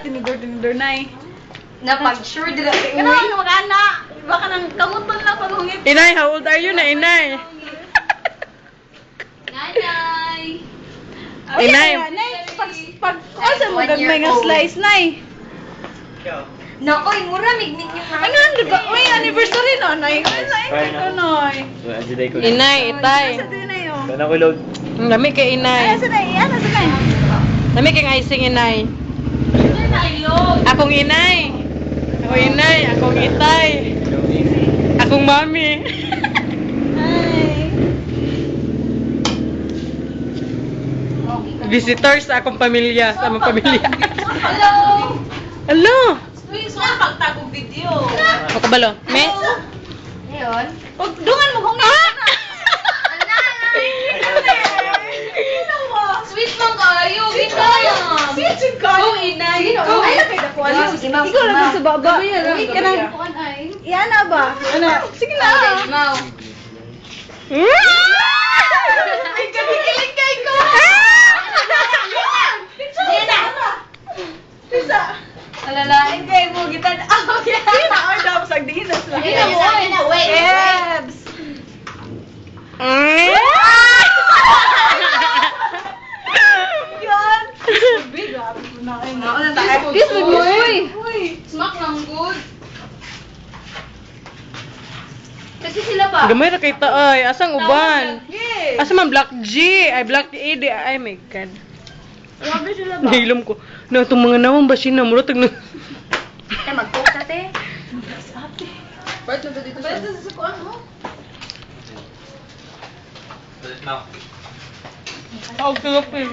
Tinidor na eh. Napag-sure dila si Ano ang mag-ana? Baka nang kamuton na paghungit. Inay, how old are you na, Inay? Nanay! Inay. Nay, pag asa mo gagmay nga slice, nay? Nakoy, mura mignig yung mga... Ano, di ba? Uy, anniversary na, nay. Ano, nay? Inay, itay. Asa din na yun? Sana ko load. Ang dami kay Ay, Inay. asa na, ano, asa na? Dami kay icing, Inay. Akong Inay. Akong Inay. Akong Itay. Akong Mami. Ay. Visitor sa akong pamilya. Sa among pamilya. Hello! Hello. Uy, saan pagtagong video? Makabalo. Me? Ngayon? Huwag, dungan mo kung Sweet lang kayo, ginayam! Sweet yung kayo. Oh, inay! Ikaw, ay, nakay na kuha. Sige, ma'am. Ikaw lang sa baba. Gabi Ka nang, yan na ba? Ano? Sige na. Mau. Ay, katikilig kay ko. Yan na! Pisa. Alalain kayo mo, gitan. Oh, Sige na, ay, dapat sagdihin na sila. Sige na, wait. Ebs. Yan. Big, grabe mo na kayo. Kiss mo, Uy. Smack lang good. Kasi sila ba? Gamay ra kay taay. Asang uban? Yes. Asa man Black G? Ay, Black A. Di, ay, my God. Grabe sila ba? Nahilom ko. Na, itong mga nawang ba sina? Murotag na. Kaya mag-cook ka, te. Bait na ba dito siya? Bait na sa kuwan mo. Now. Ang sarap eh.